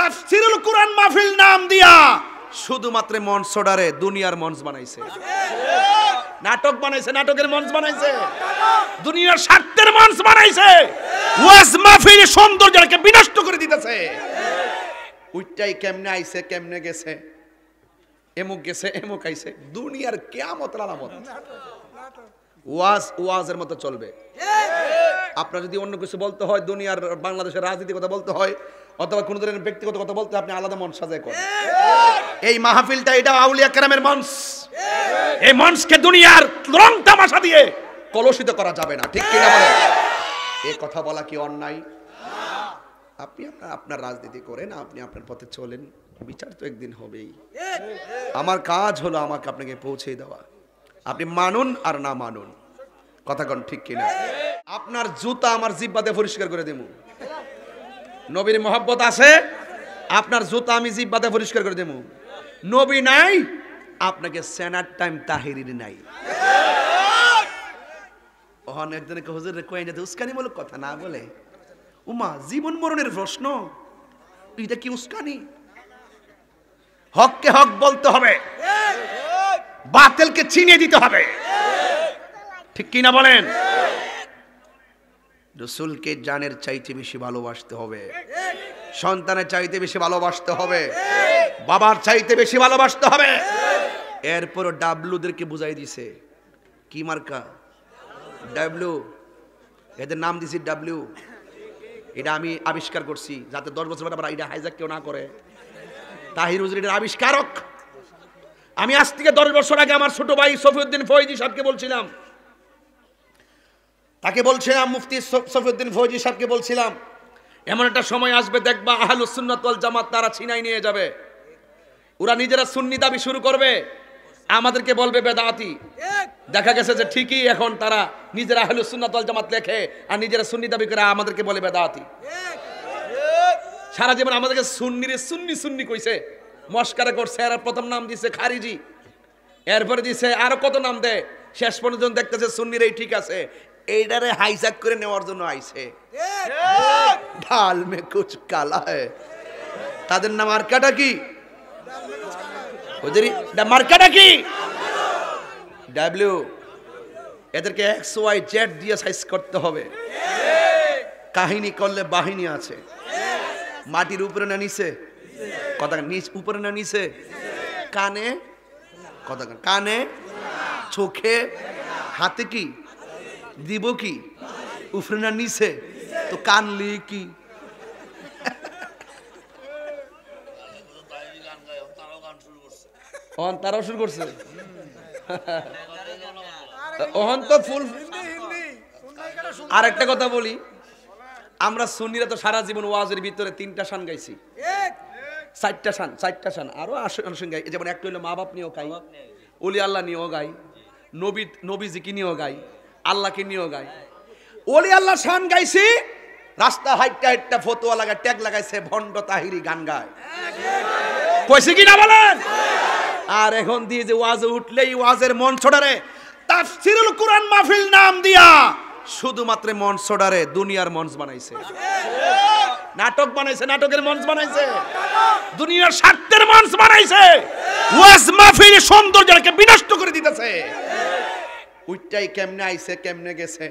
তাফসীরুল কুরআন মাহফিল নাম দিয়া শুধুমাত্র মঞ্চডারে দুনিয়ার মঞ্চ বানাইছে, নাটক বানাইছে, নাটকের মঞ্চ বানাইছে, দুনিয়ার স্বার্থের মঞ্চ বানাইছে, ওয়াজ মাহফিল সৌন্দর্যকে বিনষ্ট করে দিতেছে। ওইটাই কেমনে আইছে কেমনে গেছে, এমুক গেছে এমুক আইছে, দুনিয়ার কিয়ামতের আলামত। ওয়াজের মতো চলবে। আপনার যদি অন্য কিছু বলতে হয়, দুনিয়ার বাংলাদেশের রাজনীতির কথা বলতে হয়, অথবা কোন ধরনের ব্যক্তিগত কথা বলতে, আপনি আলাদা মঞ্চ সাজায় করেন। এই মাহফিলটা এটা আউলিয়া কেরামের মঞ্চ। এই মঞ্চকে দুনিয়ার রং তামাশা দিয়ে কলুষিত করা যাবে না, ঠিক কিনা বলেন? এই কথা বলা কি অন্যায়? আপনি আপনার রাজনীতি করেন, আপনি আপনার পথে চলেন, বিচার তো একদিন হবেই। আমার কাজ হলো আমাকে আপনাকে পৌঁছে দেওয়া, আপনি মানুন আর না মানুন, কথা কোন ঠিক কিনা? আপনার জুতা আমার জিহ্বাতে পরিষ্কার করে দেবো, নবীর মহব্বত আছে, আপনার জুতা আমি জিহ্বাতে পরিষ্কার করে দেবো। নবী নাই, আপনাকে সেনার টাইম তাহিরির নাই। ওহন একজনকে হুজুর কই না, উস্কানিমূলক কথা না বলে, উমা জীবন মরণের প্রশ্ন, এটা কি উস্কানি? হককে হক বলতে হবে, বাতিলকে চিনিয়ে দিতে হবে, ঠিক কিনা বলেন? রাসূলকে জানের চাইতে বেশি ভালোবাসতে হবে, সন্তানের চাইতে বেশি ভালোবাসতে হবে, বাবার চাইতে বেশি ভালোবাসতে হবে। এরপর ডাবলুদেরকে বুঝাই দিছে, কি মার্কা? ডাবলু, এদের নাম দিছি ডাবলু। এটা আমি আবিষ্কার করছি যাতে 10 বছর পরে আবার এটা হাইজ্যাক কেউ না করে। তাহির হুজুর এটার আবিষ্কারক। আমি আজ থেকে 10 বছর আগে আমার ছোট ভাই সফিউদ্দিন ফয়জি সাহেবকে বলছিলাম, তাকে বলছিলাম, মুফতি সফিউদ্দিন ফয়জি সাহেবকে বলছিলাম, এমন একটা সময় আসবে দেখবা আহলুস সুন্নাত ওয়াল জামাত তারা ছিনাই নিয়ে যাবে, ওরা নিজেরা সুন্নি দাবি শুরু করবে, আমাদেরকে বলবে বেদাতি। দেখা গেছে যে ঠিকই এখন তারা নিজেরা আহলুস সুন্নাত ওয়াল জামাত লেখে আর নিজেরা সুন্নি দাবি করে আমাদেরকে বলে বেদাতি। সারা জীবন আমাদেরকে সুন্নিরে সুন্নি সুন্নি কইছে, মস্কারা করছে, আর প্রথম নাম দিছে খারিজি, এরপরে দিছে আরো কত নাম দেয়, শেষ পর্যন্ত দেখতেছে সুন্নিরাই ঠিক আছে। এইটারে হাইজ্যাক করে নেওয়ার জন্য আইছে। ঢাল মে কুছ কালা হ্যায়। তাদের নাম মার্কাটা কি? ওদেরই মার্কাটা কি? ডাব্লিউ। এদেরকে XYZ দিয়ে সাইজ করতে হবে। কাহিনী করলে বাহিনী আছে। মাটির উপরে না নিচে, কথা নিচ উপরে না নিচে, কানে কথা, কানে, চোখে, হাতে কি দিব, কি উপরে না নিচে, তো কানলি কি? তারাও শুরু করছে। ওহন তো ফুল। আর একটা কথা বলি, আমরা সুন্নিরা তো সারা জীবন ওয়াজের ভিতরে 3টা শান গাইছি, 4টা শান আরো আসন গাই। যেমন একটা হইলো মা বাপ নিয়েও গাই, ওলি আল্লাহ নিয়েও গাই, নবীজিকে নিয়েও গাই, আল্লাহকে নিয়েও গাই। ওলি আল্লাহ শান গাইছি, রাস্তা হাইটটা হাইটটা ফতোয়া লাগায় ট্যাগ লাগাইছে ভণ্ড তাহিরি গান গায়, কইছে কি না বলেন? আর এখন দিয়ে যে ওয়াজে উঠলেই ওয়াজের মঞ্চডারে তাফসীরুল কুরআন মাহফিল নাম দিয়া শুধুমাত্র মঞ্চডারে দুনিয়ার মঞ্চ বানাইছে, নাটক বানাইছে, নাটকের মঞ্চ বানাইছে, দুনিয়ার স্বার্থের মঞ্চ বানাইছে, ওয়াজ মাহফিল সৌন্দর্যকে বিনষ্ট করে দিতেছে। ওইটাই কেমনে আইছে কেমনে গেছে,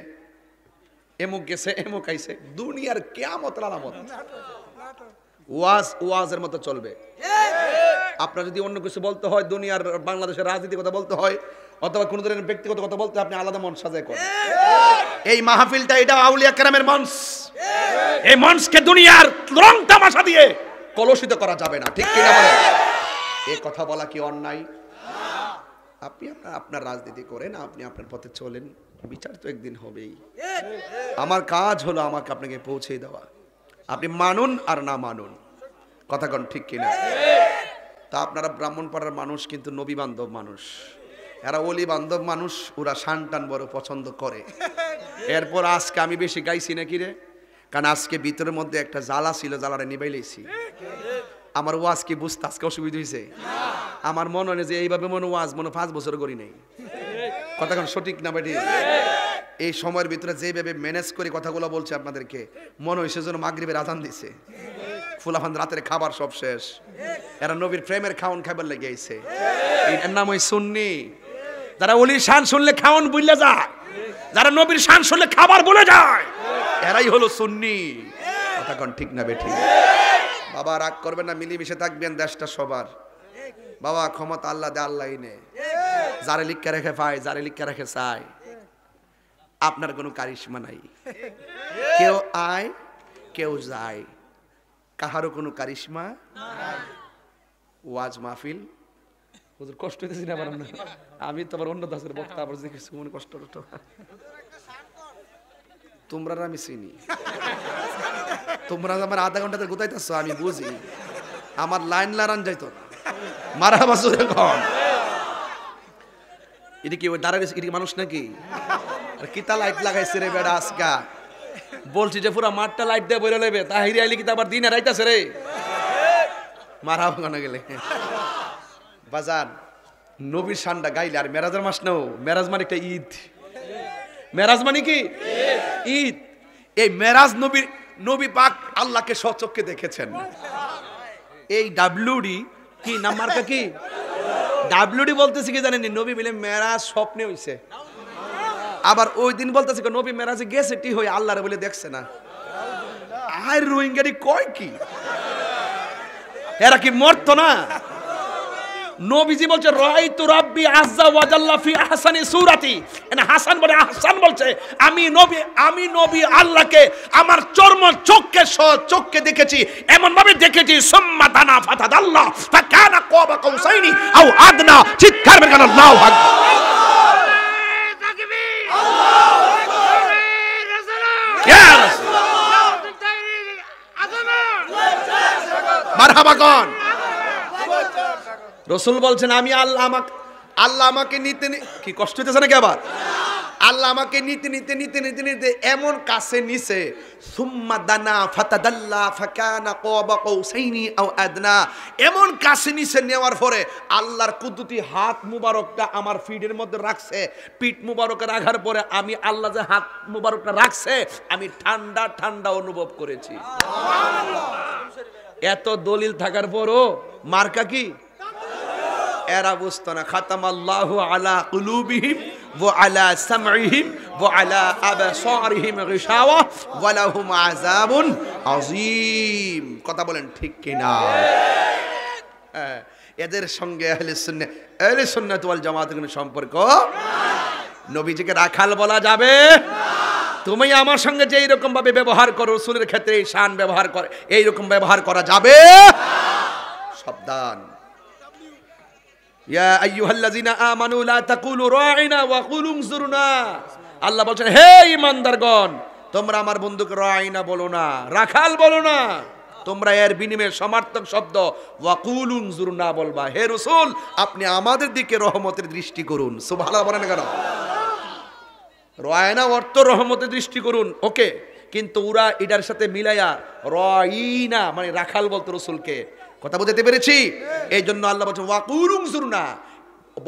এমুক গেছে এমুক আইছে, দুনিয়ার কিয়ামতের আলামত। ওয়াজের মতো চলবে। আপনার যদি অন্য কিছু বলতে হয়, দুনিয়ার বাংলাদেশের রাজনীতির কথা বলতে হয়, অথবা কোন ধরনের ব্যক্তিগত কথা বলতে, আপনি আলাদা মঞ্চ সাজায় করেন। এই মাহফিলটা এটা আউলিয়া কেরামের মঞ্চ। এই মঞ্চকে দুনিয়ার রং তামাশা দিয়ে কলুষিত করা যাবে না, ঠিক কিনা বলেন? এই কথা বলা কি অন্যায়? আপনি আপনার রাজনীতি করেন, আপনি আপনার পথে চলেন, বিচার তো একদিন হবেই। আমার কাজ হলো আমাকে আপনাকে পৌঁছে দেওয়া, আপনি মানুন আর না মানুন, কথা কোন ঠিক কিনা? তা আপনারা ব্রাহ্মণপাড়ার মানুষ কিন্তু নবী বান্ধব মানুষ, এরা ওলি বান্ধব মানুষ, ওরা শান টান বড় পছন্দ করে। এরপর আজকে আমি বেশি গাইছি নাকি রে, কারণ আজকে ভিতরের মধ্যে একটা জ্বালা ছিল, জ্বালাটা নিবাই লেছি। আমার ওয়াজ কি বুঝতে আজকে অসুবিধা হয়েছে? আমার মনে হয় যে এইভাবে মনে ওয়াজ মনে 5 বছর করি নাই, কথা কোন সঠিক না বেটি? এই সময়ের ভিতরে যেভাবে ম্যানেজ করে কথাগুলো বলছে আপনাদেরকে, মনে হয়েছে যেন মাগরিবের আজান দিছে। ফুলাফান রাতের খাবার সব শেষ, এরা নবীর প্রেমের খাওন খাবার লেগে আইছে। এর নাম ওই সুন্নি। যারা ওলির শান শুনলে খাওন ভুলে যায়, যারা নবীর শান শুনলে খাবার ভুলে যায়, এরাই হলো সুন্নি। কথা কোন ঠিক না বেঠি? বাবা রাগ করবেন না, মিলেমিশে থাকবেন, দেশটা সবার। বাবা ক্ষমতা আল্লাহ দে, আল্লাহই নে। যারে লিখকে রেখে পায়, যারে লিখকে রেখে চায়। আপনার কোনো কারিশমা নাই, কেউ আয় কেউ যায়, কাহারও কোনো কারিশমা নাই। ওয়াজ মাহফিল হুজুর কষ্ট হইতেছি না, আমি তো আবার অন্য দাসের বক্তা, আবার যে কিছু মনে কষ্ট কষ্ট তোমরা আমি চিনি, তোমরা আমার আধা ঘন্টাতে গোতাইতেছ আমি বুঝি, আমার লাইন লারান যাইতো না। মারা বাসু এখন এটা কি ওই দাঁড়ায়, এটা কি মানুষ নাকি? কিতা লাইট লাগাইছে রে বেড়া আজকা, বলছি যে পুরা মাঠটা লাইট দিয়ে বইরে লেবে, তাহিরি আইলি কি আবার দিনে রাইতাছে রে, মারা গানা গেলে বাজার নবীর শানটা গাইলে। আর মেরাজের মাস নাও, মেরাজ মানে একটা ঈদ। মেরাজ মানে কি? ঈদ। এই মেরাজ নবীর, নবী পাক আল্লাহকে স্বচক্ষে দেখেছেন। এই ডাব্লিউডি কি নাম মার্কা কি? ডাব্লিউডি বলতেছি কি জানেন? নবী মিলে মেরাজ স্বপ্নে হইছে। আবার ওই দিন বলতেছে নবী মেরাজে গেছে টি হয়ে, আল্লাহরে বলে দেখছে না। আর রোহিঙ্গারি কয় কি, এরা কি মরতো না? নবীজি বলছে রাআইতু রাব্বি আযজা ওয়া জাল্লা ফি আহসানি সূরাতি। এনে হাসান বলে, আহসান বলছে আমি নবী আল্লাহকে আমার চর্ম চোখকে দেখেছি, এমন ভাবে দেখেছি। সুম্মা দানা ফাতাদাল্লাহ ফাকানা কাবা কাউসাইনি আও আদনা। চিৎকার করে বলেন আল্লাহু আকবার। তাকবীর, আল্লাহু আকবার, ইয়া রাসূলুল্লাহ, মারহাবা কোন রসুল বলছেন আমি আল্লাহ আমাকে নিতে, কি কষ্ট হইতেছে নাকি? আবার আল্লাহ আমাকে নিতে এমন কাছে নিছে, সুম্মা দানা ফাতাদাল্লা ফাকানা কাবা কাউসাইনি আও আদনা। এমন কাছে নিছে, নেওয়ার পরে আল্লাহর কুদরতি হাত মুবারকটা আমার ফিটের মধ্যে রাখছে। পিঠ মুবারকে রাখার পরে আমি আল্লাহ যে হাত মুবারকটা রাখছে, আমি ঠান্ডা ঠান্ডা অনুভব করেছি। এত দলিল থাকার পরও মার্কা কি? এরা বুঝতো না। খাতামাল্লাহু আলা কুলুবিহিম ওয়া আলা সামঈহিম ওয়া আলা আবসারিহিম গিশাওয়া ওয়া লাহুম আযাবুন আযীম। কথা বলেন ঠিক কিনা? এদের সঙ্গে আহলে সুন্নাত ওয়াল জামাতের কোনো সম্পর্ক নাই। নবীজিকে রাখাল বলা যাবে না। তুমি আমার সঙ্গে যে এইরকম ভাবে ব্যবহার করো, রাসূলের ক্ষেত্রে এই শান ব্যবহার করে, এইরকম ব্যবহার করা যাবে না। সাবধান। ইয়া আইয়ুহাল্লাযিনা আমানু লা তাকুলু রাঈনা ওয়া কুলু উনজুরনা। আল্লাহ বলেন হে ঈমানদারগণ, তোমরা আমার বন্ধুকে রাঈনা বলো না, রাখাল বলো না, তোমরা এর বিনিময়ে সমার্থক শব্দ ওয়া কুলু উনজুরনা বলবা। হে রাসূল, আপনি আমাদের দিকে রহমতের দৃষ্টি করুন। সুবহানাল্লাহ বলেন কেন? রাঈনা অর্থ রহমতের দৃষ্টি করুন, ওকে, কিন্তু ওরা এটার সাথে মিলাইয়া রাঈনা মানে রাখাল বলতো রাসূলকে। কথা বুঝতে পেরেছি? এই জন্য আল্লাহ বলছেন ওয়াকুলু উনজুরনা,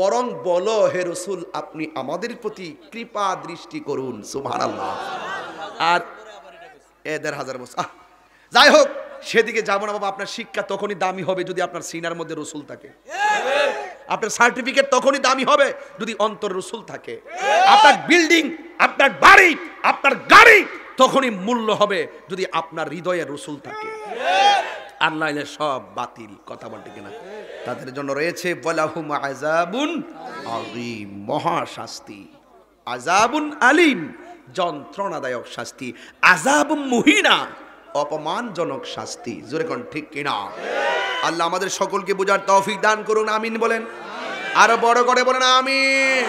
বরং বলো হে রাসূল আপনি আমাদের প্রতি কৃপা দৃষ্টি করুন। সুবহানাল্লাহ। আর এদের হাজার বছর যাই হোক, সেদিকে যাব না বাবা। আপনার শিক্ষা তখনই দামি হবে যদি আপনার সিনার মধ্যে রাসূল থাকে। আপনার সার্টিফিকেট তখনই দামি হবে যদি অন্তর রাসূল থাকে। আপনার বিল্ডিং, আপনার বাড়ি, আপনার গাড়ি তখনই মূল্য হবে যদি আপনার হৃদয়ে রাসূল থাকে। আল্লাহ সব বাতিল। কথা বলতে কিনা? তাদের জন্য রয়েছে ওয়ালাহুম আযাবুন আযীম, মহা শাস্তি। আযাবুন আলীম, যন্ত্রণাদায়ক শাস্তি। আযাবুম মুহিনা, অপমানজনক শাস্তি। জোরে কোন ঠিক কিনা? আল্লাহ আমাদের সকলকে বোঝার তৌফিক দান করুন। আমিন বলেন। আরো বড় করে বলেন আমিন।